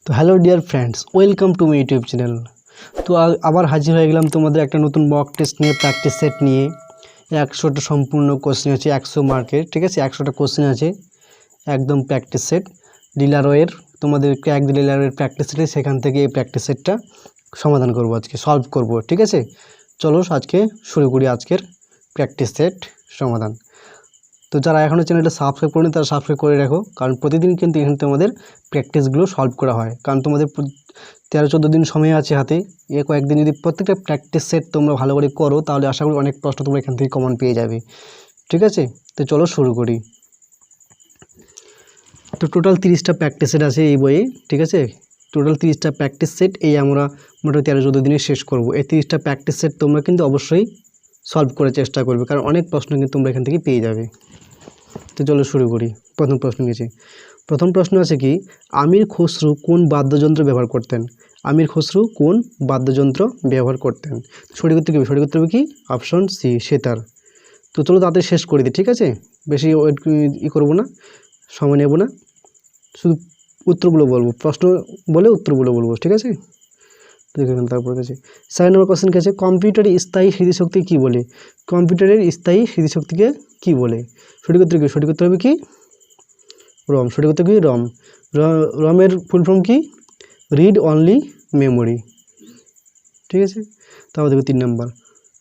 তো hello dear friends, welcome to my YouTube channel. তো আবার হাজির হয়ে গেলাম তোমাদের একটা নতুন মক টেস্ট নিয়ে, প্র্যাকটিস সেট নিয়ে। 100টা সম্পূর্ণ কোশ্চেন আছে, 100 মার্কের, ঠিক আছে। 100টা কোশ্চেন আছে, একদম প্র্যাকটিস সেট ডিলারওয়ের। তোমাদের ক্র্যাক ডিলারওয়ের প্র্যাকটিস সেটে, সেখান থেকে এই প্র্যাকটিস সেটটা সমাধান করব, আজকে সলভ করব, ঠিক আছে। চলো আজকে শুরু করি আজকের প্র্যাকটিস সেট সমাধান। তো যারা এখনও চ্যানেলটা সাবস্ক্রাইব করেনি তারা সাবস্ক্রাইব করে রাখো, কারণ প্রতিদিন কিন্তু এখানে তোমাদের প্র্যাকটিসগুলো সলভ করা হয়। কারণ তোমাদের 13-14 দিন সময় আছে হাতে। কয়েকদিন যদি প্রত্যেকটা প্র্যাকটিস সেট তোমরা ভালো করে করো, তাহলে আশা করি অনেক প্রশ্ন তোমরা এখান থেকে কমন পেয়ে যাবে, ঠিক আছে। তো চলো শুরু করি। তো টোটাল 30টা প্র্যাকটিস সেট আছে এই বইয়ে, ঠিক আছে। টোটাল 30টা প্র্যাকটিস সেট এই আমরা মোটামুটি 13-14 দিনে শেষ করব। এই 30টা প্র্যাকটিস সেট তোমরা কিন্তু অবশ্যই সলভ করার চেষ্টা করবে, কারণ অনেক প্রশ্ন কিন্তু তোমরা এখান থেকে পেয়ে যাবে। তো চলো শুরু করি। প্রথম প্রশ্ন নিয়েছি। প্রথম প্রশ্ন আছে কি, আমির খসরু কোন বাদ্যযন্ত্র ব্যবহার করতেন? আমির খসরু কোন বাদ্যযন্ত্র ব্যবহার করতেন? সঠিক উত্তর কী? সঠিক উত্তর কি? Option C, sitar. তো চলো তাড়াতাড়ি শেষ করে দিই, ঠিক আছে। বেশি ওয়েট করবো না, সময় নেব না, শুধু উত্তরগুলো বলবো, প্রশ্ন বলে উত্তরগুলো বলবো, ঠিক আছে। তারপর কাছে 7 নম্বর কোশ্চেন কি আছে, কম্পিউটারের স্থায়ী স্মৃতিশক্তি কী বলে? কম্পিউটারের স্থায়ী স্মৃতিশক্তিকে কী বলে? সঠিক উত্তর কী? সঠিক উত্তর হবে কি? রম। সঠিক উত্তর কি? রম। রমের ফুল ফর্ম কি? রিড অনলি মেমোরি, ঠিক আছে। তারপর দেখো 3 নম্বর,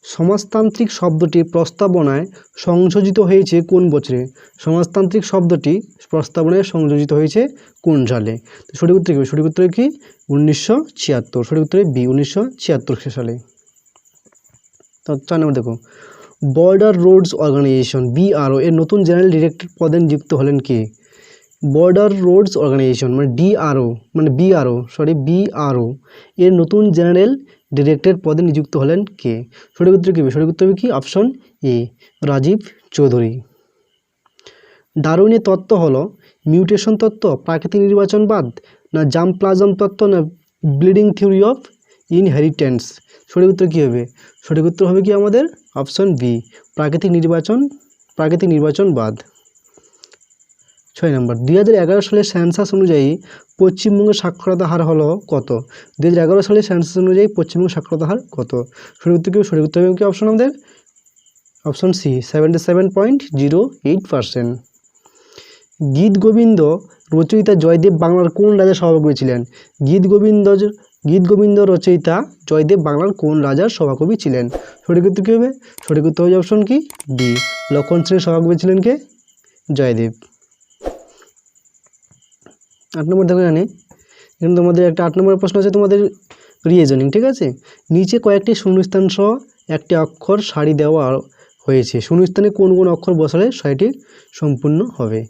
সমাজতান্ত্রিক শব্দটি প্রস্তাবনায় সংযোজিত হয়েছে কোন বছরে? সমাজতান্ত্রিক শব্দটি প্রস্তাবনায় সংযোজিত হয়েছে কোন সালে? তো সঠিক উত্তর কি? সঠিক উত্তর কি? 1976। সঠিক উত্তরে বি, 1976 সালে। তো 4 নম্বর দেখো, বর্ডার রোডস অর্গানাইজেশন BRO এর নতুন জেনারেল ডিরেক্টর পদে নিযুক্ত হলেন কে? বর্ডার রোডস অর্গানাইজেশন মানে BRO এর নতুন জেনারেল ডিরেক্টর পদে নিযুক্ত হলেন কে? সঠিক উত্তর কী? সঠিক উত্তর কি? Option A, Rajiv Chowdhury. ডারউইনের তত্ত্ব হলো মিউটেশন তত্ত্ব, প্রাকৃতিক নির্বাচনবাদ, না জাম্পলাজম তত্ত্ব, না ব্লিডিং থিওরি অফ ইনহেরিটেন্স? সঠিক উত্তর কী হবে? সঠিক উত্তর হবে কি আমাদের? অপশন বি, প্রাকৃতিক নির্বাচনবাদ। 6 নম্বর, 2011 সালের সেন্সাস অনুযায়ী পশ্চিমবঙ্গের সাক্ষরতা হার হলো কত? 2011 সালের সেন্সাস অনুযায়ী পশ্চিমবঙ্গের সাক্ষরতা হার কত? সঠিক উত্তর কি? সঠিক উত্তর হবে কি অপশন আমাদের? Option C, 77.08%। গীত গোবিন্দ রচয়িতা জয়দেব বাংলার কোন রাজার সভাকবি ছিলেন? গীত গোবিন্দ রচয়িতা জয়দেব বাংলার কোন রাজার সভাকবি ছিলেন? সঠিক উত্তর কী হবে? সঠিক উত্তর হবে অপশন কি? ডি, লক্ষণ সেনের সভাকবি ছিলেন কে? জয়দেব। 8 নম্বর দেখো, জানি এখানে তোমাদের একটা 8 নম্বরের প্রশ্ন আছে তোমাদের রিজনিং, ঠিক আছে। নিচে কয়েকটি শূন্যস্থান সহ একটি অক্ষর সারি দেওয়া হয়েছে, শূন্যস্থানে কোন কোন অক্ষর বসালে সারিটি সম্পূর্ণ হবে?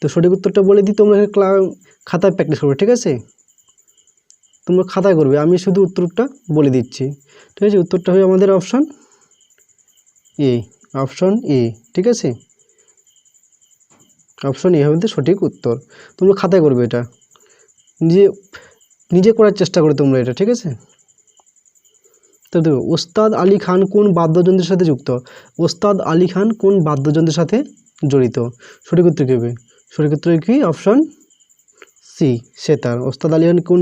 তো সঠিক উত্তরটা বলে দিই, তোমরা খাতায় প্র্যাকটিস করবে, ঠিক আছে। তোমরা খাতায় করবে, আমি শুধু উত্তরটা বলে দিচ্ছি, ঠিক আছে। উত্তরটা হবে আমাদের অপশন এ, ঠিক আছে। অপশন এ হবে সঠিক উত্তর। তোমরা খাতায় করবে, এটা নিজে করার চেষ্টা করো তোমরা এটা, ঠিক আছে। তো দেখো, ওস্তাদ আলী খান কোন বাদ্যযন্ত্রের সাথে যুক্ত? ওস্তাদ আলী খান কোন বাদ্যযন্ত্রের সাথে জড়িত? সঠিক উত্তর কী হবে? সঠিক উত্তর কি? Option C, sitar. ওস্তাদ আলী খান কোন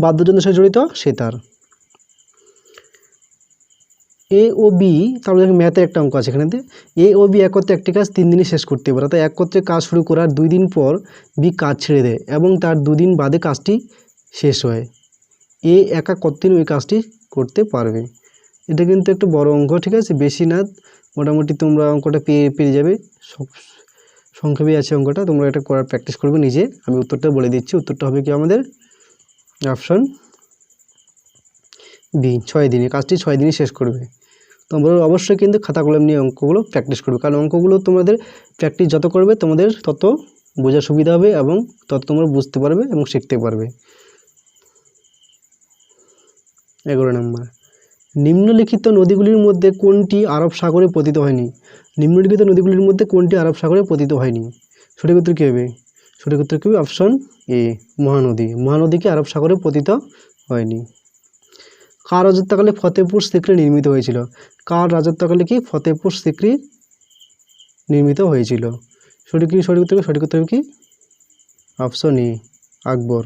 বাদ্যযন্ত্রের সাথে জড়িত? সেতার। এ ও বি, তারপরে দেখো ম্যাথের একটা অঙ্ক আছে এখানেতে। এ ও বি একত্রে একটি কাজ 3 দিনে শেষ করতে পারে, অর্থাৎ একত্রে কাজ শুরু করার 2 দিন পর বি কাজ ছেড়ে দেয় এবং তার 2 দিন বাদে কাজটি শেষ হয়। এ একা কতদিন ওই কাজটি করতে পারবে? এটা কিন্তু একটু বড় অঙ্ক, ঠিক আছে, বেশি না, মোটামুটি তোমরা অঙ্কটা পেয়ে যাবে। সংক্ষেপে আছে অঙ্কটা, তোমরা এটা করার প্র্যাকটিস করবে নিজে। আমি উত্তরটা বলে দিচ্ছি, উত্তরটা হবে কি আমাদের? অপশন বি, 6 দিনে। কাজটি 6 দিনে শেষ করবে। তোমরা অবশ্যই কিন্তু খাতা কলম নিয়ে অঙ্কগুলো প্র্যাকটিস করবে, কারণ অঙ্কগুলো তোমাদের প্র্যাকটিস যত করবে তোমাদের তত বোঝার সুবিধা হবে এবং তত তোমরা বুঝতে পারবে এবং শিখতে পারবে। 11 নম্বর, নিম্নলিখিত নদীগুলির মধ্যে কোনটি আরব সাগরে পতিত হয়নি? নিম্নলিখিত নদীগুলির মধ্যে কোনটি আরব সাগরে পতিত হয়নি? সঠিক উত্তর কী হবে? সঠিক উত্তর কী হবে? অপশন এ, মহানদী কি আরব সাগরে পতিত হয়নি। কার রাজত্বকালে ফতেপুর সিক্রি নির্মিত হয়েছিল? কার রাজত্বকালে কি ফতেপুর সিক্রি নির্মিত হয়েছিল? সঠিক উত্তর কি? অপশন এ, আকবর।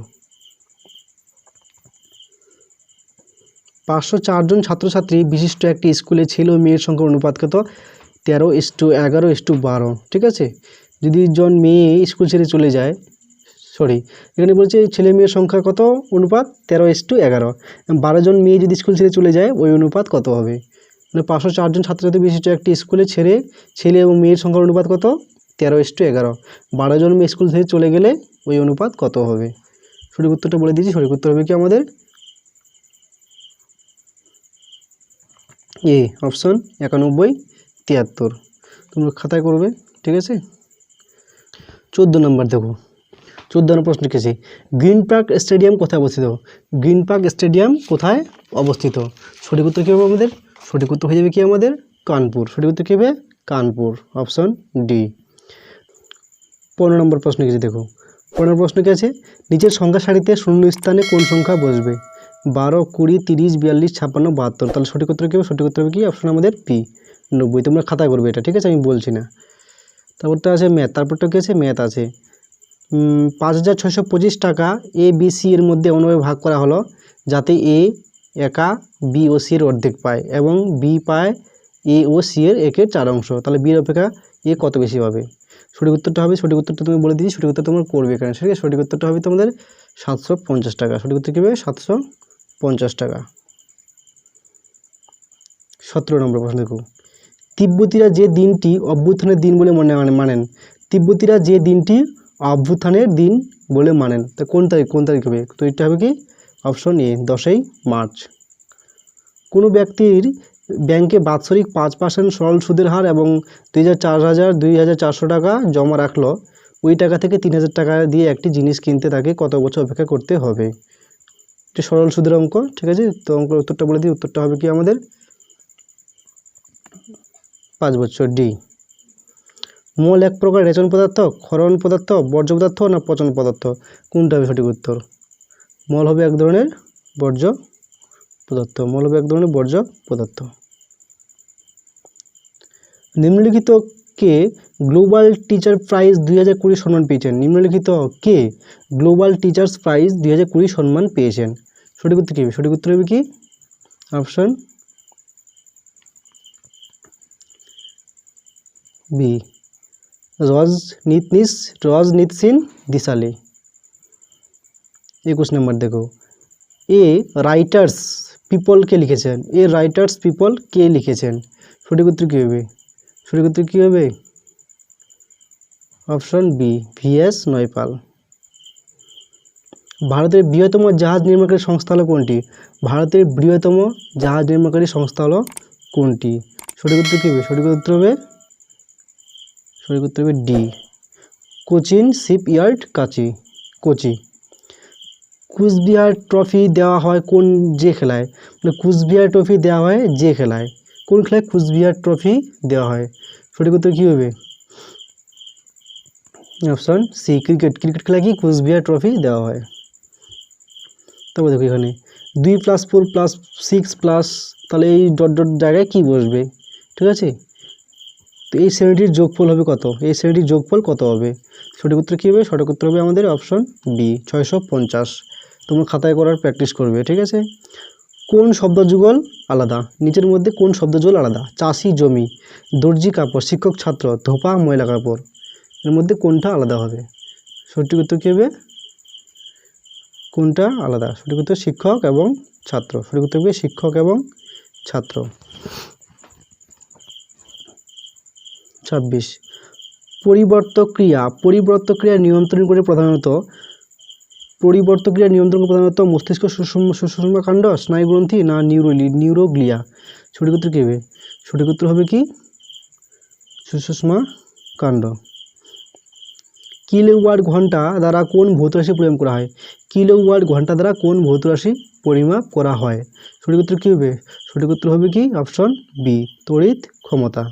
504 জন ছাত্রছাত্রী বিশিষ্ট একটি স্কুলে ছেলে ও মেয়ের সংখ্যার অনুপাত কত? 13:11:12। ঠিক আছে, যদি জন মেয়ে স্কুল ছেড়ে চলে যায়, সরি এখানে বলছে ছেলে মেয়ের সংখ্যা কত অনুপাত? 13:11। 12 জন মেয়ে যদি স্কুল ছেড়ে চলে যায় ওই অনুপাত কত হবে? মানে 504 জন ছাত্রছাত্রী বিশিষ্ট একটি স্কুলে ছেলে এবং মেয়ের সংখ্যার অনুপাত কত? 13:11। 12 জন মেয়ে স্কুল থেকে চলে গেলে ওই অনুপাত কত হবে? সঠিক উত্তরটা বলে দিয়েছি। সঠিক উত্তর হবে কি আমাদের? A option 91:73। তোমরা খাতায় করবে। ঠিক আছে, 14 নম্বর দেখো। 14 নম্বর প্রশ্ন লিখেছি, গ্রিন পার্ক স্টেডিয়াম কোথায় অবস্থিত? গ্রিন পার্ক স্টেডিয়াম কোথায় অবস্থিত? সঠিক উত্তর কী হবে আমাদের? সঠিক উত্তর হয়ে যাবে কি আমাদের? কানপুর। সঠিক উত্তর কী হবে? Kanpur, option D. 15 নম্বর প্রশ্ন লিখেছি দেখো। 15 প্রশ্ন কি আছে? নিচের সংখ্যা সারিতে শূন্য স্থানে কোন সংখ্যা বসবে? 12, 20, 30, 42, 56, 72। তাহলে সঠিক উত্তর কী হবে? সঠিক উত্তর হবে কি? অপশন আমাদের পি, 90। তোমরা খাতা করবে এটা। ঠিক আছে, আমি বলছি না। তারপরটা আছে ম্যাথ। তারপরটা কি আছে? ম্যাথ আছে। 5,625 টাকা এ বি সি এর মধ্যে এমনভাবে ভাগ করা হলো যাতে এ একা বি ও সি এর অর্ধেক পায় এবং বি পায় এ ও সি এর 1/4 অংশ। তাহলে বির অপেক্ষা এ কত বেশি পাবে? সঠিক উত্তরটা হবে, সঠিক উত্তরটা তুমি বলে দিচ্ছি, সঠিক উত্তর তোমরা করবে এখানে। ঠিক আছে, সঠিক উত্তরটা হবে তোমাদের 750 টাকা। সঠিক উত্তর কী হবে? 750 টাকা। 17 নম্বর প্রশ্ন দেখো। তিব্বতীরা যে দিনটি অভ্যুত্থানের দিন বলে মানেন, তিব্বতীরা যে দিনটি অভ্যুত্থানের দিন বলে মানেন, তা কোন তারিখ হবে? তো এটা হবে কি? অপশন এ, 10ই মার্চ। কোনো ব্যক্তির ব্যাংকে বাৎসরিক 5% সরল সুদের হার এবং 2,400 টাকা জমা রাখলো, ওই টাকা থেকে 3,000 টাকা দিয়ে একটি জিনিস কিনতে তাকে কত বছর অপেক্ষা করতে হবে? এটা সরল সুদের অঙ্ক। ঠিক আছে, তো অঙ্কের উত্তরটা বলে দিই। উত্তরটা হবে কি আমাদের? 5 বছর, ডি। মল এক প্রকার রেচন পদার্থ, ক্ষরণ পদার্থ, বর্জ্য পদার্থ না পচন পদার্থ? কোনটা হবে সঠিক উত্তর? মল হবে এক ধরনের বর্জ্য পদার্থ। মল হবে এক ধরনের বর্জ্য পদার্থ। নিম্নলিখিত কে গ্লোবাল টিচার প্রাইজ 2020 সম্মান পেয়েছেন? নিম্নলিখিত কে গ্লোবাল টিচার্স প্রাইজ 2020 সম্মান পেয়েছেন? সঠিক উত্তর কী হবে? সঠিক উত্তর হবে কি? Option B, রজনীতসিন দিশালি। 21 নম্বর দেখো। এ রাইটার্স পিপল কে লিখেছেন? এ রাইটার্স পিপল কে লিখেছেন? সঠিক উত্তর কী হবে? সঠিক উত্তর কী হবে? Option B, VS Naipaul. ভারতের বৃহত্তম জাহাজ নির্মাণকারী সংস্থা হলো কোনটি? ভারতের বৃহত্তম জাহাজ নির্মাণকারী সংস্থা হলো কোনটি? সঠিক উত্তর কী হবে? সঠিক উত্তর হবে D, Cochin shipyard, Kochi. Cooch Behar trophy দেওয়া হয় কোন যে খেলায়? মানে কুচবিহার ট্রফি দেওয়া হয় যে খেলায়, কোন খেলায় কুচবিহার ট্রফি দেওয়া হয়? সঠিক উত্তর কী হবে? অপশন সি, ক্রিকেট খেলায় কি কুচবিহার ট্রফি দেওয়া হয়। তারপর দেখো এখানে 2+4+6+, তাহলে এই ডট জায়গায় কি বসবে? ঠিক আছে, তো এই শ্রেণীটির যোগফল হবে কত? এই শ্রেণীটির যোগফল কত হবে? সঠিক উত্তর কী হবে? সঠিক উত্তর হবে আমাদের অপশন বি, 650। তোমরা খাতায় করার প্র্যাকটিস করবে। ঠিক আছে, কোন শব্দযুগল আলাদা? নিচের মধ্যে কোন শব্দযুগল আলাদা? চাষি, জমি, দর্জি, কাপড়, শিক্ষক, ছাত্র, ধোপা, ময়লা কাপড়। এর মধ্যে কোনটা আলাদা হবে? সঠিক উত্তর কী হবে? কোনটা আলাদা? সঠিক উত্তর শিক্ষক এবং ছাত্র। সঠিক উত্তর হবে শিক্ষক এবং ছাত্র। 26 পরিবর্তক ক্রিয়া নিয়ন্ত্রণ করে প্রধানত মস্তিষ্ক সুষুম্না কাণ্ড, স্নায়ুগ্রন্থি না নিউরোগ্লিয়া? সঠিক উত্তর কী হবে? সঠিক উত্তর হবে কি? সুষুম্না কাণ্ড। কিলোওয়াট ঘন্টা দ্বারা কোন ভৌত রাশি পরিমাপ করা হয়? কিলোওয়াট ঘন্টা দ্বারা কোন ভৌত রাশি পরিমাপ করা হয়? সঠিক উত্তর কী হবে? সঠিক উত্তর হবে কি? অপশন বি, তড়িৎ ক্ষমতা।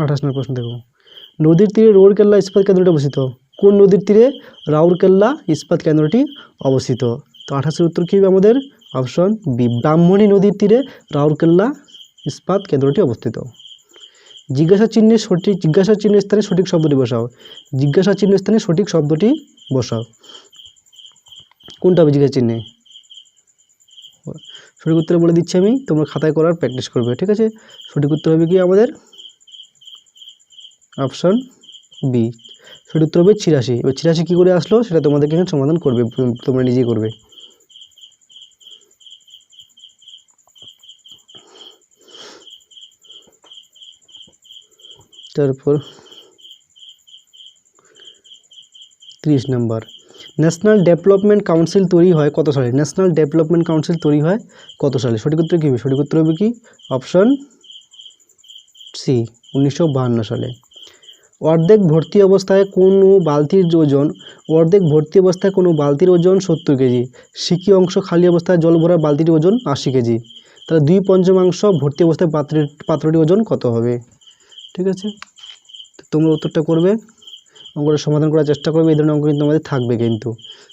28 নম্বর প্রশ্ন দেখো। নদীর তীরে রাউরকেল্লা ইস্পাত কেন্দ্রটি অবস্থিত? কোন নদীর তীরে রাউরকেল্লা ইস্পাত কেন্দ্রটি অবস্থিত? তো 28-এর উত্তর কী হবে আমাদের? অপশন বি, ব্রাহ্মণী নদীর তীরে রাউরকেল্লা ইস্পাত কেন্দ্রটি অবস্থিত। জিজ্ঞাসা চিহ্নের স্থানে সঠিক শব্দটি বসাও। জিজ্ঞাসা চিহ্নের স্থানে সঠিক শব্দটি বসাও। কোনটা হবে জিজ্ঞাসা চিহ্নে? সঠিক উত্তর বলে দিচ্ছি আমি, তোমরা খাতায় করার প্র্যাকটিস করবে, ঠিক আছে। সঠিক উত্তর হবে কি আমাদের অপশন বি, সঠিক উত্তর হবে 86। এবার 86 কী করে আসলো সেটা তোমাদেরকে এখানে সমাধান করবে, তোমরা নিজেই করবে। তারপর 30 নম্বর, ন্যাশনাল ডেভেলপমেন্ট কাউন্সিল তৈরি হয় কত সালে? ন্যাশনাল ডেভেলপমেন্ট কাউন্সিল তৈরি হয় কত সালে? সঠিক উত্তর কী হবে? সঠিক উত্তর হবে কি অপশন সি, 1952 সালে। অর্ধেক ভর্তি অবস্থায় কোনো বালতির ওজন 70 কেজি, সিকি অংশ খালি অবস্থায় জল ভরা বালতির ওজন 80 কেজি, তাহলে 2/5 ভর্তি অবস্থায় পাত্রটির ওজন কত হবে? ঠিক আছে, তো তোমরা উত্তরটা করবে, অঙ্কটা সমাধান করার চেষ্টা করবে, এই ধরনের অঙ্ক কিন্তু আমাদের থাকবে কিন্তু,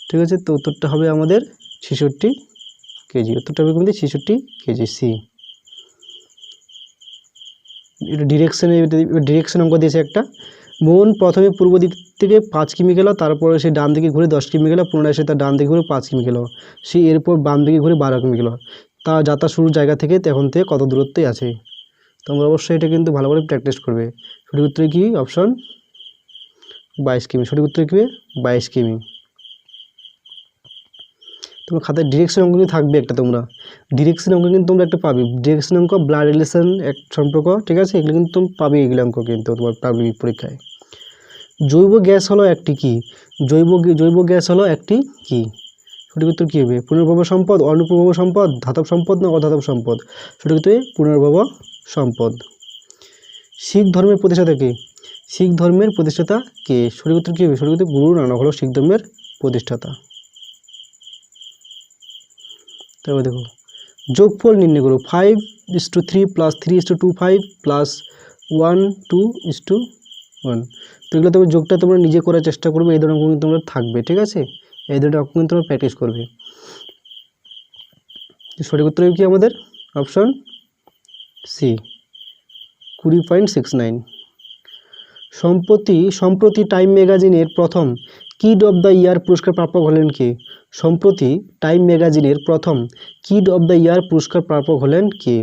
ঠিক আছে। তো উত্তরটা হবে আমাদের 66 কেজি, উত্তরটা হবে কিন্তু 66 কেজি, সি। এটা ডিরেকশন অঙ্ক দিয়েছে একটা। মোহন প্রথমে পূর্ব দিক থেকে 5 কিমি গেল, তারপরে সে ডান দিকে ঘুরে 10 কিমি গেল, পুনরায় সে তার ডান দিকে ঘুরে 5 কিমি গেল, সে এরপর বাম দিকে ঘুরে 12 কিমি গেল, তা যাত্রা শুরুর জায়গা থেকে এখন থেকে কত দূরত্বে আছে? তোমরা অবশ্যই এটা কিন্তু ভালো করে প্র্যাকটিস করবে। সঠিক উত্তর কি অপশন 22 কিমি, সঠিক উত্তর কি 22 কিমি। তোমার খাতায় ডিরেকশন অঙ্ক কিন্তু থাকবে একটা, তোমরা ডিরেকশন অঙ্ক কিন্তু তোমরা একটা পাবে, ডিরেকশন অঙ্ক, ব্লাড রিলেশন এক সম্পর্ক, ঠিক আছে, এগুলো কিন্তু তুমি পাবে, এগুলো অঙ্ক কিন্তু তোমার প্রাথমিক পরীক্ষায়। জৈব গ্যাস হলো একটি কি? জৈব গ্যাস হলো একটি কি? সঠিক উত্তর কী হবে? পুনর্ভব সম্পদ, অনুপ্রভব সম্পদ, ধাতব সম্পদ না অধাতব সম্পদ? সঠিক উত্তর পুনর্ভব সম্পদ। শিখ ধর্মের প্রতিষ্ঠাতা কে? শিখ ধর্মের প্রতিষ্ঠাতা কে? সঠিক উত্তর কী হবে? সঠিক উত্তর গুরু নানক হলো শিখ ধর্মের প্রতিষ্ঠাতা। তারপর দেখো যোগফল নির্ণয় করো, 5:3 + 3:2 5 + 1 2:1। তো এগুলো তোমার যোগটা তোমরা নিজে করার চেষ্টা করবে, এই ধরনের অঙ্ক কিন্তু তোমরা থাকবে, ঠিক আছে, এই ধরনের অঙ্ক কিন্তু তোমরা প্র্যাকটিস করবে। সঠিক উত্তর কি আমাদের অপশন সি, 20.69। সম্প্রতি টাইম ম্যাগাজিনের প্রথম কিড অব দ্য ইয়ার পুরস্কার প্রাপক হলেন কে? সম্প্রতি টাইম ম্যাগাজিনের প্রথম কিড অব দ্য ইয়ার পুরস্কার প্রাপক হলেন কে?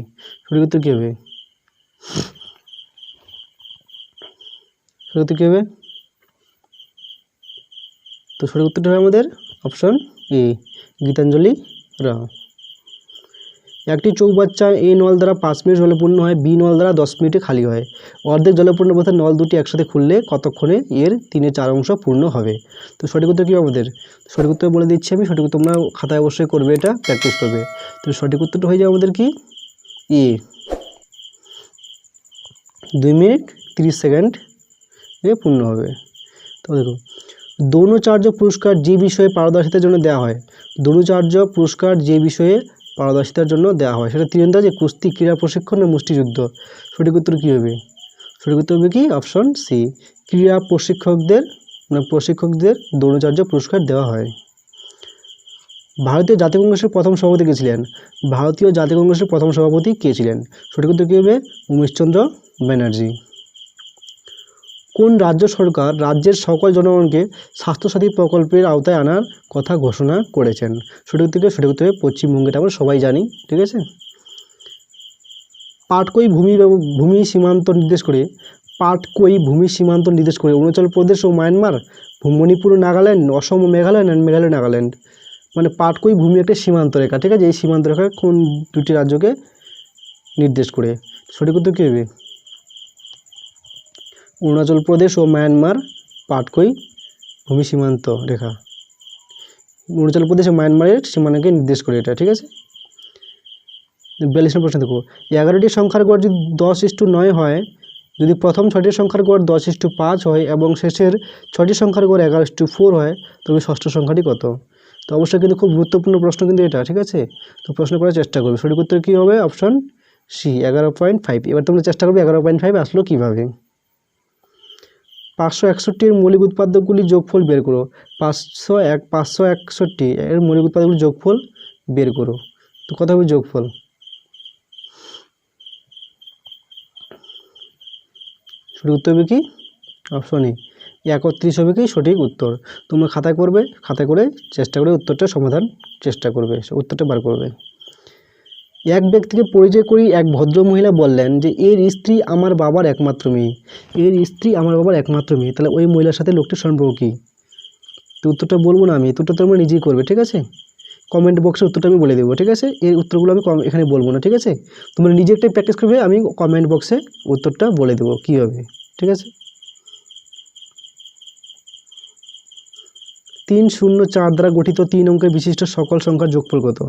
সঠিক উত্তর কী হবে? সঠিক উত্তর কী হবে? তো সঠিক উত্তরটা হবে আমাদের অপশন এ, গীতাঞ্জলি রাও। একটি চৌবাচ্চা এ নল দ্বারা 5 মিনিট জলে পূর্ণ হয়, বি নল দ্বারা 10 মিনিটে খালি হয়। অর্ধেক জলে পূর্ণ অবস্থায় নল দুটি একসাথে খুললে কতক্ষণে এর 3/4 অংশ পূর্ণ হবে? তো সঠিক উত্তর কী আমাদের? সঠিক উত্তর বলে দিচ্ছি আমি, সঠিক উত্তর তোমরা খাতায় অবশ্যই করবে, এটা প্র্যাকটিস করবে। তো সঠিক উত্তরটা হয়ে যাবে আমাদের কি এ, 2 মিনিট 30 সেকেন্ড এ পূর্ণ হবে। তো দেখো দ্রোণাচার্য পুরস্কার যে বিষয়ে পারদর্শিতার জন্য দেওয়া হয়, দ্রোণাচার্য পুরস্কার যে বিষয়ে পারদর্শিতার জন্য দেওয়া হয়, সেটা তীরন্দাজি, কুস্তি, ক্রীড়া প্রশিক্ষণ না মুষ্টিযুদ্ধ? সঠিক উত্তর কী হবে? সঠিক উত্তর হবে কি অপশন সি, ক্রীড়া প্রশিক্ষকদের দ্রোণাচার্য পুরস্কার দেওয়া হয়। ভারতীয় জাতীয় কংগ্রেসের প্রথম সভাপতি কে ছিলেন? ভারতীয় জাতীয় কংগ্রেসের প্রথম সভাপতি কে ছিলেন? সঠিক উত্তর কী হবে? উমেশচন্দ্র ব্যানার্জি। কোন রাজ্য সরকার রাজ্যের সকল জনগণকে স্বাস্থ্যসাথী প্রকল্পের আওতায় আনার কথা ঘোষণা করেছেন? সঠিক উত্তরে পশ্চিমবঙ্গটা আমরা সবাই জানি, ঠিক আছে। পাটকই ভূমি সীমান্ত নির্দেশ করে অরুণাচল প্রদেশ ও মায়ানমার, মণিপুর, নাগাল্যান্ড, অসম ও মেঘালয়, নাগাল্যান্ড। মানে পাটকই ভূমি একটা সীমান্ত রেখা, ঠিক আছে, এই সীমান্ত রেখা কোন দুটি রাজ্যকে নির্দেশ করে? সঠিক উত্তর কী হবে? অরুণাচল প্রদেশ ও মায়ানমার পাটকই ভূমি সীমান্ত রেখা, অরুণাচল প্রদেশ ও মায়ানমারের সীমানাকে নির্দেশ করে এটা, ঠিক আছে। 42 নম্বর প্রশ্ন দেখো, 11টি সংখ্যার গড় যদি 10:9 হয়, যদি প্রথম 6টি সংখ্যার গড় 10:5 হয় এবং শেষের 6টি সংখ্যার গড় 11:4 হয়, তবে ষষ্ঠ সংখ্যাটি কত? তো অবশ্যই কিন্তু খুব গুরুত্বপূর্ণ প্রশ্ন কিন্তু এটা, ঠিক আছে, তো প্রশ্ন করার চেষ্টা করবে। সঠিক উত্তর কী হবে? Option C, 11.5। এবার তোমরা চেষ্টা করবে 11.5 আসলো কীভাবে। 561 এর মৌলিক উৎপাদকগুলির যোগফল বের করো। 561 এর মৌলিক উৎপাদকগুলির যোগফল বের করো। তো কত হবে যোগফল? সঠিক উত্তর হবে কি অপশন এ, 31 হবে কি সঠিক উত্তর। তোমরা খাতায় করবে, খাতায় করে চেষ্টা করে উত্তরটা সমাধান চেষ্টা করবে, উত্তরটা বার করবে। এক ব্যক্তিকে পরিচয় করি এক ভদ্র মহিলা বললেন যে এর স্ত্রী আমার বাবার একমাত্র মেয়ে। এর স্ত্রী আমার বাবার একমাত্র মেয়ে, তাহলে ওই মহিলার সাথে লোকটির সম্পর্ক কী? তো উত্তরটা বলবো না আমি, উত্তরটা তোমরা নিজেই করবে, ঠিক আছে? কমেন্ট বক্সে উত্তরটা আমি বলে দেবো, ঠিক আছে? এর উত্তরগুলো আমি এখানে বলবো না, ঠিক আছে? তোমরা নিজে একটাই প্র্যাকটিস করবে, আমি কমেন্ট বক্সে উত্তরটা বলে দেবো কী হবে, ঠিক আছে? 3 0 4 দ্বারা গঠিত 3 অঙ্কের বিশিষ্ট সকল সংখ্যার যোগফল কত?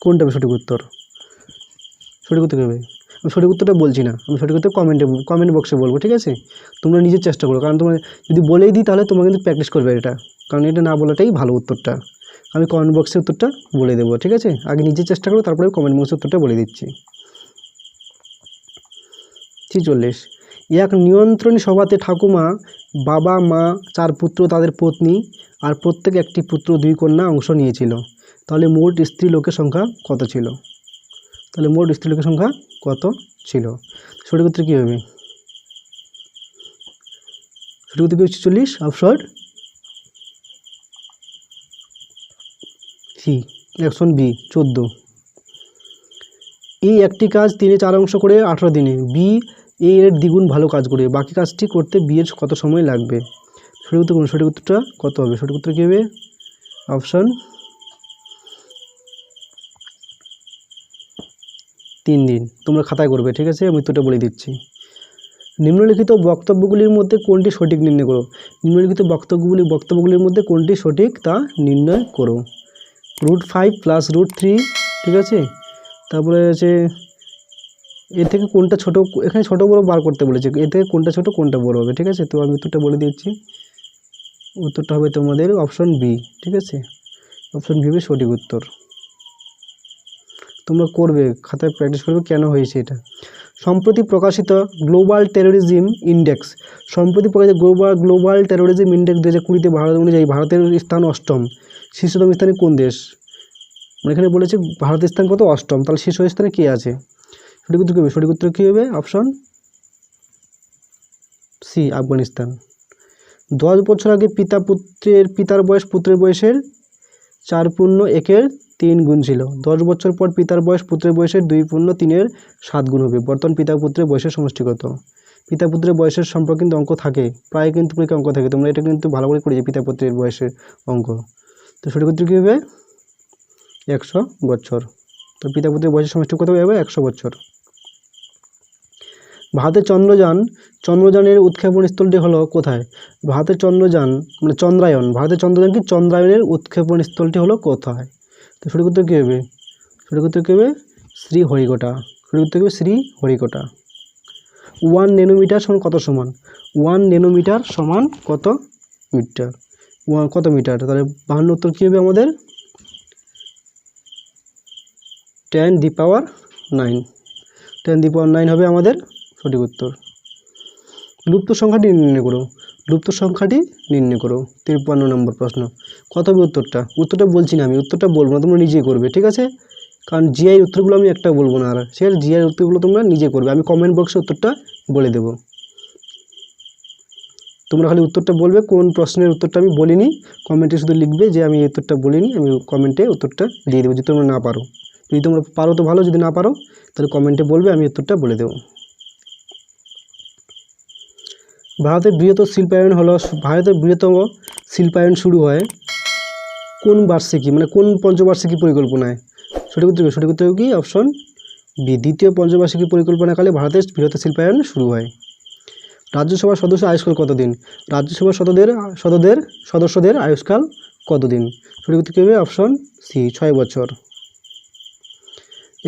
কোনটা সঠিক উত্তর? সঠিক উত্তর কী হবে? আমি সঠিক উত্তরটা বলছি না, আমি সঠিক উত্তর কমেন্ট বক্সে বলবো, ঠিক আছে? তোমরা নিজের চেষ্টা করো, কারণ তোমরা যদি বলেই দিই তাহলে তোমরা কিন্তু প্র্যাকটিস করবে এটা, কারণ এটা না বলাটাই ভালো উত্তরটা। আমি কমেন্ট বক্সে উত্তরটা বলে দেবো, ঠিক আছে? আগে নিজে চেষ্টা করো, তারপরে কমেন্ট বক্সে উত্তরটা বলে দিচ্ছি। 46 এক নিয়ন্ত্রণী সভাতে ঠাকুমা, বাবা, মা, 4 পুত্র, তাদের পত্নী আর প্রত্যেক একটি পুত্র 2 কন্যা অংশ নিয়েছিল। তাহলে মোট স্ত্রী লোকের সংখ্যা কত ছিল? তাহলে মোট স্ত্রী লোকের সংখ্যা কত ছিল? সঠিক উত্তর কী হবে? সঠিক উত্তর 46, অপশন সি, অপশন বি 14। এই একটি কাজ 3 4 অংশ করে 18 দিনে, বি এর দ্বিগুণ ভালো কাজ করে, বাকি কাজটি করতে বি এর কত সময় লাগবে? সঠিক উত্তর কোন? সঠিক উত্তরটা কত হবে? সঠিক উত্তর কী হবে? অপশন 3 দিন। তোমরা খাতায় করবে, ঠিক আছে? আমি উত্তরটা বলে দিচ্ছি। নিম্নলিখিত বক্তব্যগুলির মধ্যে কোনটি সঠিক নির্ণয় করো? নিম্নলিখিত বক্তব্যগুলির মধ্যে কোনটি সঠিক তা নির্ণয় করো। √5 + √3, ঠিক আছে? তারপরে আছে এর থেকে কোনটা ছোট, এখানে ছোট বড় বার করতে বলেছে, এর থেকে কোনটা ছোট কোনটা বড় হবে, ঠিক আছে? তো আমি উত্তরটা বলে দিচ্ছি, উত্তরটা হবে তোমাদের অপশন বি, ঠিক আছে? অপশন বি হবে সঠিক উত্তর। তোমরা করবে, খাতায় প্র্যাকটিস করবে কেন হয়েছে এটা। সম্প্রতি প্রকাশিত গ্লোবাল টেরোরিজম ইন্ডেক্স, সম্প্রতি প্রকাশিত গ্লোবাল টেরোরিজম ইন্ডেক্স 2020 ভারত অনুযায়ী ভারতের স্থান 8ম। শীর্ষতম স্থানে কোন দেশ? মানে এখানে বলেছে ভারতের স্থান কত? 8ম। তাহলে শীর্ষ স্থানে কে আছে? সঠিক উত্তর কী হবে? সঠিক উত্তর কী হবে? Option C, Afghanistan. 10 বছর আগে পিতার বয়স পুত্রের বয়সের 4.1 গুণ ছিল। 10 বছর পর পিতার বয়স পুত্রের বয়সের 2.3 7 গুণ হবে। বর্তমান পিতা পুত্রের বয়সের সমষ্টি কত? পিতা পুত্রের বয়সের সম্পর্কে কিন্তু অঙ্ক থাকে, প্রায় কিন্তু পরীক্ষা অঙ্ক থাকে, তোমরা এটা কিন্তু ভালো করে করেছো পিতা পুত্রের বয়সের অঙ্ক। তো সঠিক উত্তর কী হবে? 100 বছর। তো পিতা পুত্রের বয়সের সমষ্টি কত হবে? 100 বছর। ভারতের চন্দ্রযানের উৎক্ষেপণ স্থলটি হলো কোথায়? ভারতের চন্দ্রযান মানে চন্দ্রায়ন, ভারতের চন্দ্রযান কি চন্দ্রায়নের উৎক্ষেপণ স্থলটি হলো কোথায়? তো সঠিক উত্তর কী হবে? সঠিক উত্তর কী হবে? শ্রীহরিকোটা। সঠিক উত্তর কী হবে? শ্রীহরিকোটা। 1 ন্যানোমিটার সমান কত সমান? 1 ন্যানোমিটার সমান কত মিটার? কত মিটার? তাহলে 52 উত্তর কী হবে আমাদের? 10⁹9। 10⁹9 হবে আমাদের সঠিক উত্তর। লুপ্ত সংখ্যাটি নির্ণয় করো। লুপ্ত সংখ্যাটি নির্ণয় করো। 53 নম্বর প্রশ্ন। কত হবে উত্তরটা? উত্তরটা বলছি না আমি, উত্তরটা বলবো না, তোমরা নিজেই করবে, ঠিক আছে? কারণ জিআই উত্তরগুলো আমি একটা বলবো না, আর সে জিআই উত্তরগুলো তোমরা নিজে করবে, আমি কমেন্ট বক্সে উত্তরটা বলে দেবো। তোমরা খালি উত্তরটা বলবে কোন প্রশ্নের উত্তরটা আমি বলিনি, কমেন্টে শুধু লিখবে যে আমি এই উত্তরটা বলিনি, আমি কমেন্টে উত্তরটা দিয়ে দেবো যদি তোমরা না পারো। যদি তোমরা পারো তো ভালো, যদি না পারো তাহলে কমেন্টে বলবে, আমি উত্তরটা বলে দেবো। ভারতের বৃহত্তম শিল্পায়ন শুরু হয় কোন বার্ষিকী, মানে কোন পঞ্চবার্ষিকী পরিকল্পনায়? সঠিক উত্তর কি? অপশন বি, দ্বিতীয় পঞ্চবার্ষিকী পরিকল্পনাকালে ভারতের বৃহত্তম শিল্পায়ন শুরু হয়। রাজ্যসভার সদস্য আয়ুষ্কাল কতদিন? রাজ্যসভার সদস্যদের আয়ুষ্কাল কতদিন? সঠিক উত্তর কী হবে? অপশন সি, 6 বছর।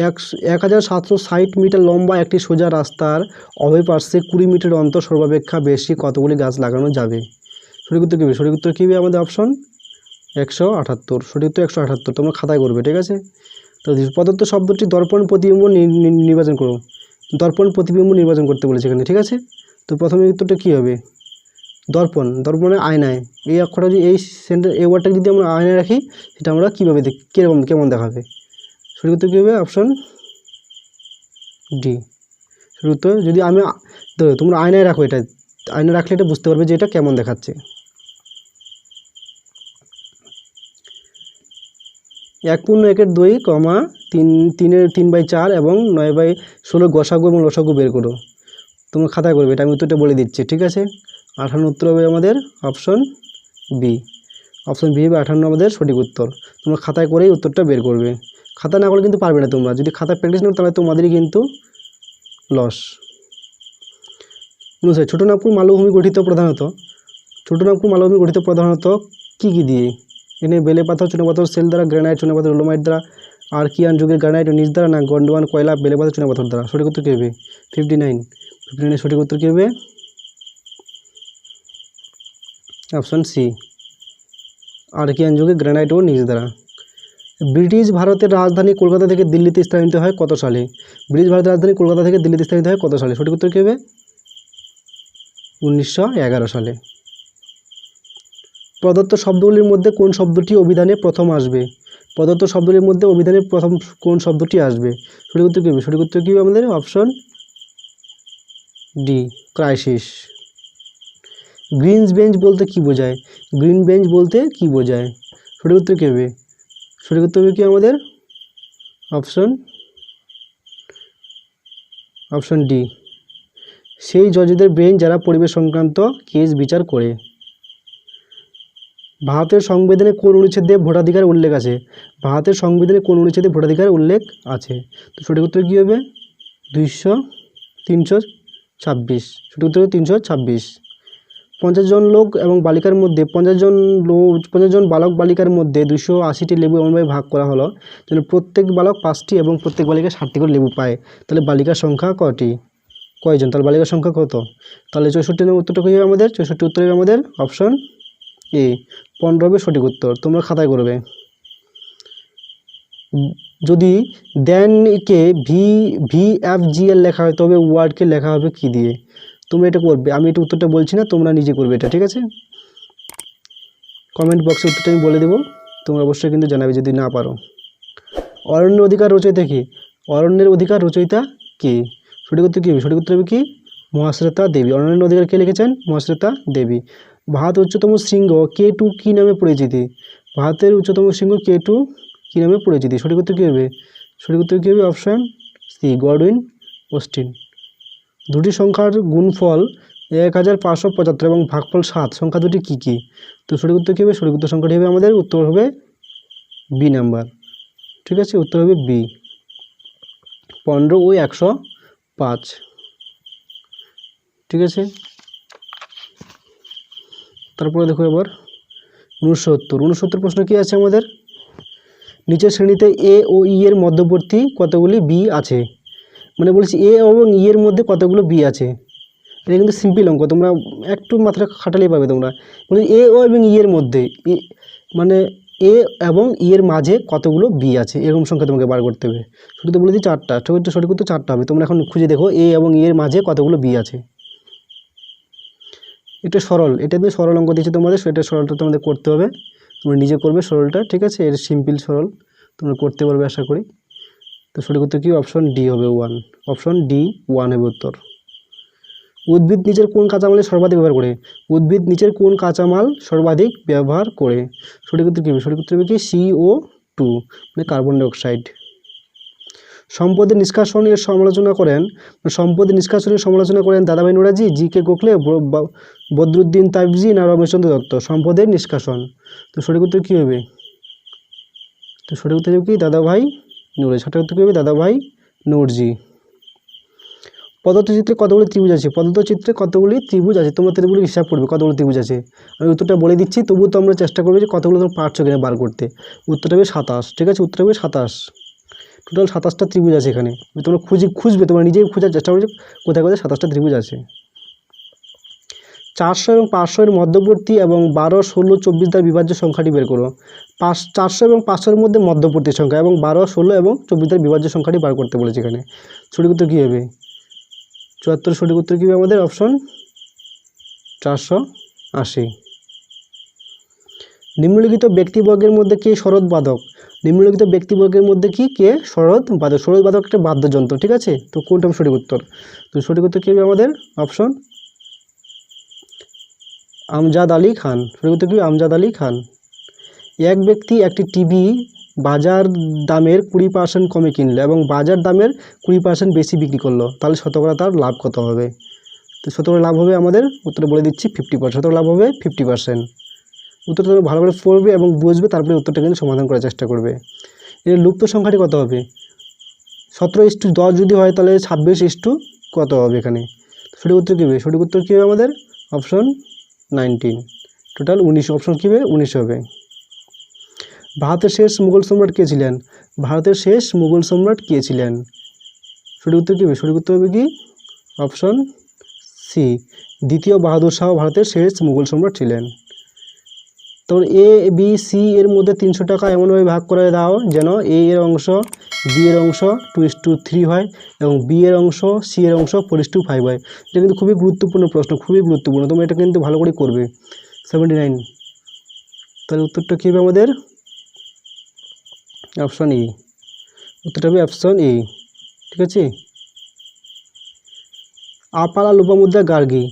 1760 মিটার লম্বা একটি সোজা রাস্তার উভয় পার্শ্বে 20 মিটার অন্তর সর্বাপেক্ষা বেশি কতগুলি গাছ লাগানো যাবে? সঠিক উত্তর কী হবে? সঠিক উত্তর কী হবে আমাদের? অপশন 178। সঠিক উত্তর 178, তোমরা খাতায় করবে, ঠিক আছে? তো প্রদত্ত শব্দটি দর্পণ প্রতিবিম্ব নির্বাচন করো। দর্পণ প্রতিবিম্ব নির্বাচন করতে বলেছে এখানে, ঠিক আছে? তো প্রথমে উত্তরটা কী হবে? দর্পণে আয়নায়, এই অক্ষরটা যদি এই ওয়ার্ডটা যদি আমরা আয়নায় রাখি, সেটা আমরা কীভাবে কেমন দেখাবে? সঠিক উত্তর কী হবে? Option D. সঠিক উত্তর যদি তোমরা আয়নায় রাখো, এটা আয়নায় রাখলে এটা বুঝতে পারবে যে এটা কেমন দেখাচ্ছে। 52 1/1/2 কমা 3/4 এবং 9/16 গসাগু এবং লসাগু বের করো। তোমরা খাতায় করবে, এটা আমি উত্তরটা বলে দিচ্ছি, ঠিক আছে। 58 উত্তর হবে আমাদের অপশন বি। অপশন বি হবে 58 আমাদের সঠিক উত্তর। তোমরা খাতায় করেই উত্তরটা বের করবে, খাতা না করলে কিন্তু পারবে না তোমরা। যদি খাতায় প্র্যাকটিস নাও তাহলে তোমাদেরই কিন্তু লস। ছোটনাগপুর মালভূমি গঠিত প্রধানত কী দিয়ে? এখানে বেলে পাথর, চুনাপাথর, সেল দ্বারা, গ্রানাইট, চুনাপাথর, ডোলোমাইট দ্বারা, আর্কিয়ান যুগের গ্রানাইট ও নিচ দ্বারা, না গন্ডোয়ান, কয়লা, বেলে পাথর, চুনাপাথর দ্বারা। সঠিক উত্তর কী হবে? 59 সঠিক উত্তর কী হবে? অপশন সি, আর্কিয়ান যুগে গ্রানাইট ও নিচ দ্বারা। ব্রিটিশ ভারতের রাজধানী কলকাতা থেকে দিল্লিতে স্থানান্তরিত হয় কত সালে? ব্রিটিশ ভারতের রাজধানী কলকাতা থেকে দিল্লিতে স্থানান্তরিত হয় কত সালে? সঠিক উত্তর কী হবে? 1911 সালে। প্রদত্ত শব্দগুলির মধ্যে কোন শব্দটি অভিধানে প্রথম আসবে? প্রদত্ত শব্দগুলির মধ্যে অভিধানে প্রথম কোন শব্দটি আসবে? সঠিক উত্তর কী হবে? সঠিক উত্তর কী হবে আমাদের? Option D, crisis. Green bench বলতে কি বোঝায়? গ্রিন বেঞ্চ বলতে কি বোঝায়? সঠিক উত্তর কী হবে? সঠিক উত্তর হবে কি আমাদের? অপশন ডি, সেই জজদের বেঞ্চ যারা পরিবেশ সংক্রান্ত কেস বিচার করে। ভারতের সংবিধানে কোন অনুচ্ছেদে ভোটাধিকার উল্লেখ আছে? ভারতের সংবিধানে কোন অনুচ্ছেদে ভোটাধিকার উল্লেখ আছে? তো সঠিক উত্তর কী হবে? 326। সঠিক উত্তর 326। 50 জন লোক এবং বালিকার মধ্যে 50 জন বালক বালিকার মধ্যে 280টি লেবু এমনভাবে ভাগ করা হলো যেন প্রত্যেক বালক 5টি এবং প্রত্যেক বালিকা 7টি করে লেবু পায়। তাহলে বালিকার সংখ্যা কয়জন? তাহলে বালিকার সংখ্যা কত? তাহলে 64 নম্বর উত্তরটা কী হবে আমাদের? 64 উত্তর হবে আমাদের অপশন এ, 15 হবে সঠিক উত্তর। তোমরা খাতায় করবে। যদি দেনকে VFGL লেখা হয় তবে ওয়ার্ডকে লেখা হবে কি দিয়ে? তোমরা এটা করবে, আমি এটা উত্তরটা বলছি না, তোমরা নিজে করবে এটা, ঠিক আছে। কমেন্ট বক্সে উত্তরটা আমি বলে দেবো, তোমরা অবশ্যই কিন্তু জানাবে যদি না পারো। অরণ্যের অধিকার রচয়িতা কি? অরণ্যের অধিকার রচয়িতা কে? সঠিক উত্তর কী হবে? সঠিক উত্তর হবে কি? মহাশ্বেতা দেবী। অরণ্যের অধিকার কে লিখেছেন? মহাশ্বেতা দেবী। ভারতের উচ্চতম শৃঙ্গ K2 কী নামে পরিচিতি? ভারতের উচ্চতম শৃঙ্গ K2 কী নামে পরিচিতি? সঠিক উত্তর কী হবে? সঠিক উত্তর কী হবে? Option C, Godwin Austen. দুটি সংখ্যার গুণফল 1575 এবং ভাগফল 7, সংখ্যা দুটি কী কী? তো সঠিক উত্তর কী হবে? সঠিক উত্তর সংখ্যাটি হবে আমাদের উত্তর হবে বি নাম্বার, ঠিক আছে। উত্তর হবে বি, 15 ও 105, ঠিক আছে। তারপরে দেখো এবার 69 প্রশ্ন কি আছে আমাদের? নিচের শ্রেণীতে এ ও ই এর মধ্যবর্তী কতগুলি বি আছে? মানে বলছি এ এবং ই এর মধ্যে কতগুলো বি আছে। এটা কিন্তু সিম্পল অঙ্ক, তোমরা একটু মাত্রা খাটালেই পাবে। তোমরা বলি এ ও এবং ই এর মধ্যে, মানে এ এবং ই এর মাঝে কতগুলো বি আছে, এরকম সংখ্যা তোমাকে বার করতে হবে। শুধু তো বলে দিই 4টা, সঠিক উত্তর 4টা হবে। তোমরা এখন খুঁজে দেখো এ এবং ই এর মাঝে কতগুলো বি আছে। এটা সরল অঙ্ক দিয়েছে তোমাদের, সেটা সরলটা তোমাদের করতে হবে, তোমরা নিজে করবে সরলটা, ঠিক আছে। এর সিম্পল সরল তোমরা করতে পারবে আশা করি। তো সঠিক উত্তর কি? অপশন ডি হবে 1, অপশন ডি 1 হবে উত্তর। উদ্ভিদ নিচের কোন কাঁচামালের সর্বাধিক ব্যবহার করে? উদ্ভিদ নিচের কোন কাঁচামাল সর্বাধিক ব্যবহার করে? সঠিক উত্তর কী হবে? সঠিক উত্তর হবে কি? CO2, মানে কার্বন ডাইঅক্সাইড। সম্পদের নিষ্কাশনের সমালোচনা করেন দাদাভাই নওরোজি, জি.কে গোখলে, বদরুদ্দিন তাইবজি, না রমেশচন্দ্র দত্ত। সম্পদের নিষ্কাশন, তো সঠিক উত্তর কী হবে? তো সঠিক উত্তর হবে কি? দাদাভাই নওরোজি। সঠিক উত্তর কী হবে? দাদাভাই নওরোজি। প্রদত্ত চিত্রে কতগুলি ত্রিভুজ আছে? প্রদত্ত চিত্রে কতগুলি ত্রিভুজ আছে? তোমরা ত্রিভুজ হিসাব করবে কতগুলো ত্রিভুজ আছে। আমি উত্তরটা বলে দিচ্ছি, তবুও তোমরা চেষ্টা করবে যে কতগুলো তোমরা পারছো কিনা বার করতে। উত্তরটা হবে 27, ঠিক আছে। উত্তর হবে 27। টোটাল 27টা ত্রিভুজ আছে এখানে। তোমরা খুঁজবে, তোমরা নিজেই খোঁজার চেষ্টা করবে কোথায় 27টা ত্রিভুজ আছে। 400 এবং 500 এর মধ্যবর্তী এবং 12, 16, 24 দ্বারা বিভাজ্য সংখ্যাটি বের করো। 400 এবং 500 এর মধ্যে মধ্যবর্তী সংখ্যা এবং 12, 16 এবং 24 দ্বারা বিভাজ্য সংখ্যাটি বার করতে বলেছে এখানে। সঠিক উত্তর কী হবে? 74 সঠিক উত্তর কী হবে আমাদের? অপশন 480। নিম্নলিখিত ব্যক্তিবর্গের মধ্যে কে সরোদবাদক? নিম্নলিখিত ব্যক্তিবর্গের মধ্যে কে সরোদবাদক? সরোদবাদক একটা বাদ্যযন্ত্র, ঠিক আছে। তো কোনটা সঠিক উত্তর? তো সঠিক উত্তর কী হবে আমাদের? অপশন আমজাদ আলী খান। সঠিক উত্তর কী? আমজাদ আলী খান। এক ব্যক্তি একটি টিভি বাজার দামের 20% কমে কিনলো এবং বাজার দামের 20% বেশি বিক্রি করলো, তাহলে শতকরা তার লাভ কত হবে? তো শতকরা লাভ হবে আমাদের, উত্তরে বলে দিচ্ছি 50%। শতকরা লাভ হবে 50%। উত্তরটা তুমি ভালো করে পড়বে এবং বুঝবে, তারপরে উত্তরটা কিন্তু সমাধান করার চেষ্টা করবে। এর লুপ্ত সংখ্যাটি কত হবে? 17:10 যদি হয় তাহলে 26 কত হবে এখানে? সঠিক উত্তর কী হবে? সঠিক উত্তর কী হবে আমাদের? Option 19, total 19। অপশন কী হবে? 19 হবে। ভারতের শেষ মুঘল সম্রাট কে ছিলেন? ভারতের শেষ মুঘল সম্রাট কে ছিলেন? সঠিক উত্তর কী হবে? সঠিক উত্তর হবে কি? অপশন সি, দ্বিতীয় বাহাদুর শাহ ভারতের শেষ মুঘল সম্রাট ছিলেন। তারপর এ বি সি এর মধ্যে 300 টাকা এমনভাবে ভাগ করে দাও যেন এ এর অংশ বি এর অংশ 2:3 হয় এবং বি এর অংশ সি এর অংশ 4:5 হয়। এটা কিন্তু খুবই গুরুত্বপূর্ণ প্রশ্ন, খুবই গুরুত্বপূর্ণ, তোমরা এটা কিন্তু ভালো করে করবে। 79, তাহলে উত্তরটা কী হবে আমাদের? অপশন ই, উত্তরটা হবে অপশন ই। ঠিক আছে। আপালা লোপামুদ্রা গার্গী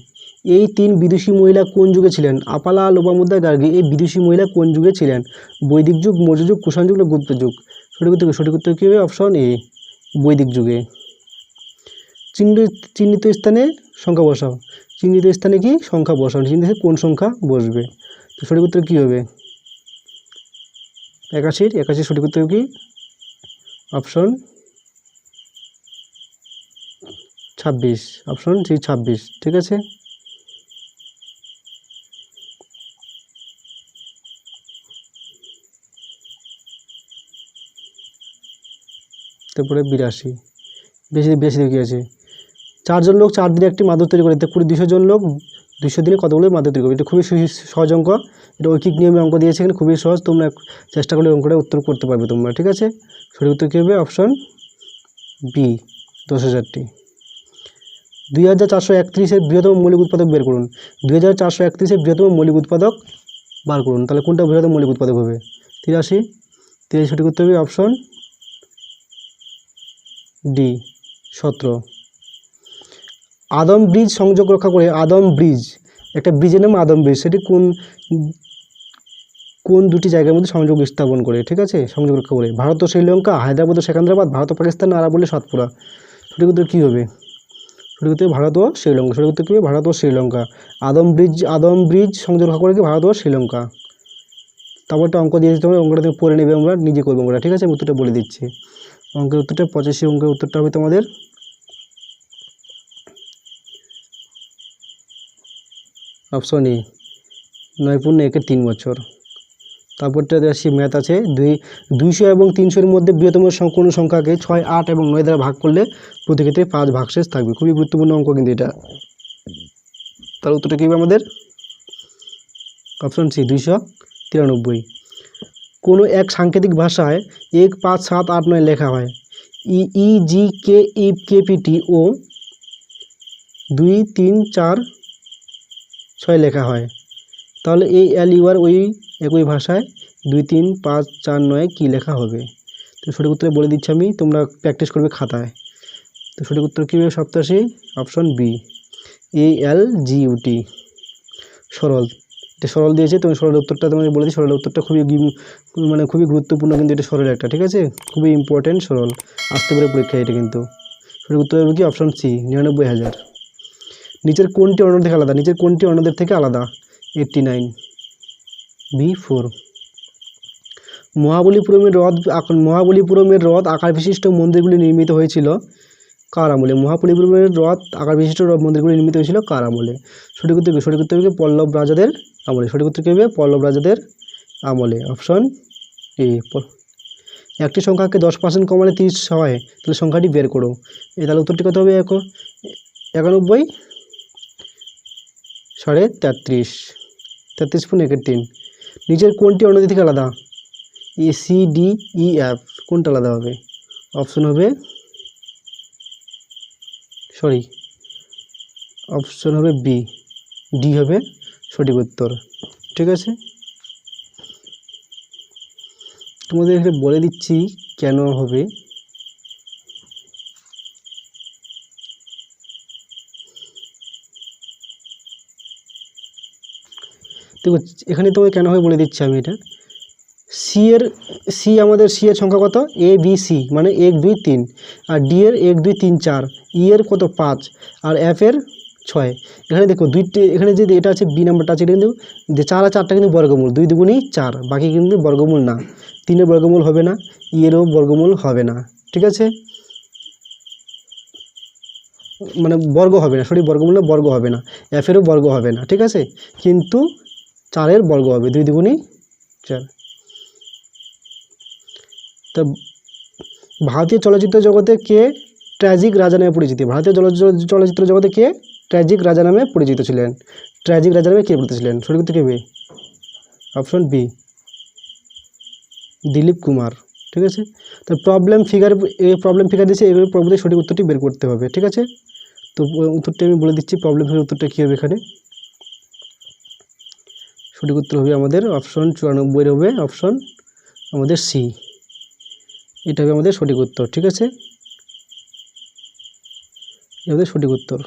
এই 3 বিদুষী মহিলা কোন যুগে ছিলেন? আপালা লোপামুদ্রা গার্গী এই বিদুষী মহিলা কোন যুগে ছিলেন? বৈদিক যুগ, মৌর্য যুগ, কুষাণ যুগ না গুপ্ত যুগ? সঠিক উত্তর কী হবে? অপশন এ, বৈদিক যুগে। চিহ্নিত স্থানে সংখ্যা বসাও। চিহ্নিত স্থানে কি সংখ্যা বসাও, চিহ্নিত কোন সংখ্যা বসবে? তো সঠিক উত্তর কী হবে? 81 সঠিক উত্তর কি? Option 26, option C 26। ঠিক আছে। তারপরে 82, বেশি বেশি কি আছে? 4 জন লোক 4 দিনে একটি মাদুর তৈরি করে, 200 জন লোক 200 দিনে কতগুলো মাদুর তৈরি করবে? এটা খুবই সহজ অঙ্ক, এটা ঐকিক নিয়মে অঙ্ক দিয়েছে, এখানে খুবই সহজ, তোমরা চেষ্টা করলে অঙ্কটা উত্তর করতে পারবে তোমরা। ঠিক আছে। সঠিক উত্তর কী হবে? Option B, 10,000টি। 2431-এর বৃহত্তম মৌলিক উৎপাদক বের করুন। 2431-এর বৃহত্তম মৌলিক উৎপাদক বার করুন, তাহলে কোনটা বৃহত্তম মৌলিক উৎপাদক হবে? 83 সঠিক উত্তর হবে অপশন ডি, 17। আদম ব্রিজ সংযোগ রক্ষা করে, আদম ব্রিজ একটা ব্রিজের নাম আদম ব্রিজ, সেটি কোন দুটি জায়গার মধ্যে সংযোগ স্থাপন করে? ঠিক আছে, সংযোগ রক্ষা করে। ভারত ও শ্রীলঙ্কা, হায়দ্রাবাদ ও সেকেন্দ্রাবাদ, ভারত ও পাকিস্তান, আরাবল্লী সাতপুরা? সঠিক উত্তর কী হবে? সঠিক উত্তর ভারত ও শ্রীলঙ্কা। সঠিক উত্তর কী হবে? ভারত ও শ্রীলঙ্কা। আদম ব্রিজ সংযোগ রক্ষা করে কি? ভারত ও শ্রীলঙ্কা। তারপর একটা অঙ্ক দিয়েছি, তোমরা অঙ্কটা তুমি পড়ে নেবে, আমরা নিজে করবো অঙ্কটা। ঠিক আছে, আমি উত্তরটা বলে দিচ্ছি। অঙ্কের উত্তরটা 85, অঙ্কের উত্তরটা হবে তোমাদের অপশন এ, 9 × 3 বছর। তারপরটা আসি ম্যাথ আছে, 200 এবং 300-এর মধ্যে বৃহত্তম কোন সংখ্যাকে 6, 8 এবং 9 দ্বারা ভাগ করলে প্রতি ক্ষেত্রে 5 ভাগশেষ থাকবে? খুবই গুরুত্বপূর্ণ অঙ্ক কিন্তু এটা। তার উত্তরটা কী হবে আমাদের? Option C, 293। কোনো এক সাংকেতিক ভাষায় 1, 5, 7, 8, 9 লেখা হয়, ই জি কে ই কে পি টি ও 2, 3, 4, 6 লেখা হয়, তাহলে এই এল ইউ আর ওই একই ভাষায় 2, 3, 5, 4, 9 কী লেখা হবে? তো সঠিক উত্তরে বলে দিচ্ছি আমি, তোমরা প্র্যাকটিস করবে খাতায়। তো সঠিক উত্তর কী হবে? 87, অপশন বি, ALGUT। সরল, এটা সরল দিয়েছে, তুমি সরলের উত্তরটা তোমাকে বলে দিই। সরলের উত্তরটা খুবই গুরুত্বপূর্ণ কিন্তু এটা সরল একটা। ঠিক আছে, খুবই ইম্পর্টেন্ট সরল, আসতে পারে পরীক্ষায় এটা কিন্তু। সঠিক উত্তর হবে কি? Option C, 99,000। নিচের কোনটি অন্যদের থেকে আলাদা? নিচের কোনটি অন্যদের থেকে আলাদা? 89, B4। মহাবলীপুরমের হ্রদ আকার বিশিষ্ট মন্দিরগুলি নির্মিত হয়েছিল কার আমলে? মহাবলীপুরমের হ্রদ আকার বিশিষ্ট মন্দিরগুলি নির্মিত হয়েছিল কার আমলে? সঠিক উত্তর কি? সঠিক উত্তর হবে পল্লব রাজাদের আমলে। সঠিক উত্তর কী হবে? পল্লব রাজাদের আমলে, অপশন এ। একটি সংখ্যাকে 10% কমালে 30 হয়, তাহলে সংখ্যাটি বের করো। তাহলে উত্তরটি কত হবে? 91 সাড়ে 33, 33.3। নিচের কোনটি অন্যদের থেকে আলাদা? ACDEF কোনটা আলাদা হবে? অপশন হবে অপশন হবে বি, ডি হবে সঠিক উত্তর। ঠিক আছে, তোমাদের এখানে বলে দিচ্ছি কেন হবে। দেখো এখানে তোমাকে কেন হবে বলে দিচ্ছি আমি এটা। সি আমাদের সি এর সংখ্যা কত, এ বি সি মানে 1 2 3, আর ডি এর 1 2 3 4, ই এর কত 5, আর এফ এর 6। এখানে দেখো দুইটি, এখানে যে এটা আছে বি নাম্বারটা আছে, এটা কিন্তু যে 4 আর 4টা কিন্তু বর্গমূল, 2 দুগুণই 4, বাকি কিন্তু বর্গমূল না। 3 এর বর্গমূল হবে না, ই এরও বর্গমূল হবে না, ঠিক আছে, মানে বর্গ হবে না, সরি বর্গমূল না, বর্গ হবে না, এফ এরও বর্গ হবে না, ঠিক আছে, কিন্তু 4 এর বর্গ হবে, 2 দুগুণই 4। তো ভারতীয় চলচ্চিত্র জগতে কে ট্র্যাজিক রাজা নামে পরিচিত? ভারতীয় চলচ্চিত্র জগতে কে ট্র্যাজিক রাজা নামে পরিচিত ছিলেন? ট্র্যাজিক রাজা নামে কে পরিচিত ছিলেন? সঠিক উত্তর কে হবে? অপশন বি, দিলীপ কুমার, ঠিক আছে। তো প্রবলেম ফিগার দিয়েছে, এগুলোর প্রবলেম সঠিক উত্তরটি বের করতে হবে, ঠিক আছে। তো উত্তরটি আমি বলে দিচ্ছি, প্রবলেম ফিগার উত্তরটা কী হবে এখানে। সঠিক উত্তর হবে আমাদের অপশন 94 হবে অপশন আমাদের সি, এটা হবে আমাদের সঠিক উত্তর, ঠিক আছে, এটা আমাদের সঠিক উত্তর,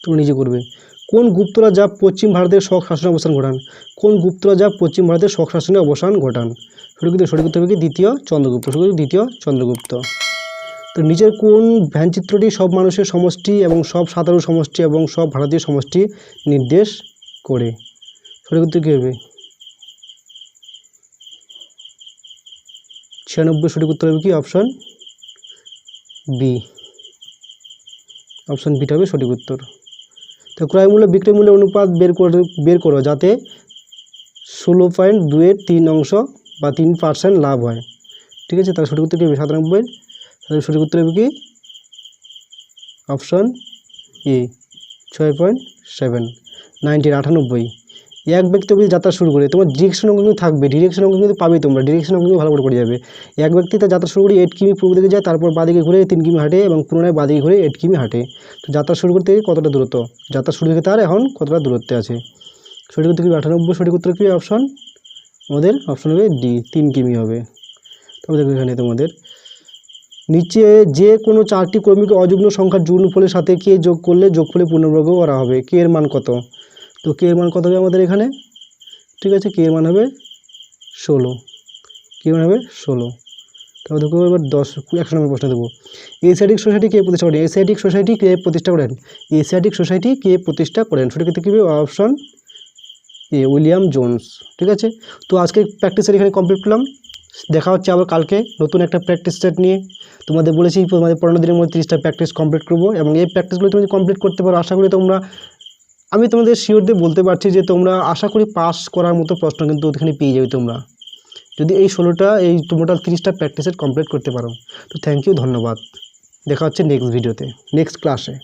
তুমি নিজে করবে। কোন গুপ্ত রাজা পশ্চিম ভারতের শক শাসনে অবসান ঘটান? কোন গুপ্ত রাজা পশ্চিম ভারতের শক শাসনে অবসান ঘটান? সঠিক উত্তর হবে কি দ্বিতীয় চন্দ্রগুপ্ত, দ্বিতীয় চন্দ্রগুপ্ত। তো নিচের কোন ভ্যানচিত্রটি সব মানুষের সমষ্টি এবং সব সাধারণ সমষ্টি এবং সব ভারতীয় সমষ্টি নির্দেশ করে? সঠিক উত্তর কী হবে? 96 সঠিক উত্তর হবে কি অপশন বি, অপশন বিটা হবে সঠিক উত্তর। তো ক্রয় মূল্য বিক্রয় মূল্যের অনুপাত বের করো যাতে 16.2 অংশ বা 3% লাভ হয়, ঠিক আছে। তার সঠিক উত্তর কী হবে? 97। তাহলে সঠিক উত্তর হবে কি অপশন এ 6.7, 98। এক ব্যক্তি যদি যাত্রা শুরু করে, তোমার ডিরেকশন অঙ্ক কিন্তু থাকবে, ডিরেকশন অঙ্ক কিন্তু পাবে তোমরা, ডিরেকশন অঙ্ক কিন্তু ভালো করে যাবে। এক ব্যক্তি তার যাত্রা শুরু করে 8 কিমি পূর্ব দিকে যায়, তারপর বাদিকে ঘুরে 3 কিমি হাঁটে এবং পুনরায় বাদিকে ঘুরে 8 কিমি হাঁটে। তো যাত্রা শুরু করতে কতটা দূরত্ব, যাত্রা শুরু থেকে তার এখন কতটা দূরত্বে আছে? সঠিক উত্তর কি 98, সঠিক উত্তর কি অপশন আমাদের অপশন হবে ডি 3 কিমি হবে। তবে দেখো এখানে তোমাদের নিচে যে কোনো 4টি ক্রমিক অযুগ্ম সংখ্যার যোগফলের সাথে কে যোগ করলে যোগফলে পূর্ণবর্গ করা হবে? কে এর মান কত? তো কে এর মান কত হবে আমাদের এখানে, ঠিক আছে, কে এর মান হবে 16, কে এর মান হবে 16। তারপর দেখো এবার 100 নম্বর প্রশ্ন দেবো। এশিয়াটিক সোসাইটি কে প্রতিষ্ঠা করেন? এশিয়াটিক সোসাইটি কে প্রতিষ্ঠা করেন? এশিয়াটিক সোসাইটি কে প্রতিষ্ঠা করেন? সঠিক উত্তর কি হবে? অপশন এ উইলিয়াম জোন্স, ঠিক আছে। তো আজকে প্র্যাকটিসের এখানে কমপ্লিট করলাম, দেখা হচ্ছে আবার কালকে নতুন একটা প্র্যাকটিস সেট নিয়ে। তোমাদের বলেছি তোমাদের 15 দিনের মধ্যে 30টা প্র্যাকটিস কমপ্লিট করবো, এবং এই প্র্যাকটিসগুলো তুমি কমপ্লিট করতে পারো, আশা করি তোমরা, আমি তোমাদের শিওর দিয়ে বলতে পারছি যে তোমরা আশা করি পাস করার মতো প্রশ্ন কিন্তু ওখানে পেয়ে যাবে তোমরা, যদি এই 16টা এই টোটাল 30টা প্র্যাকটিস সেট কমপ্লিট করতে পারো। তো থ্যাংক ইউ, ধন্যবাদ, দেখা হচ্ছে নেক্সট ভিডিওতে, নেক্সট ক্লাসে।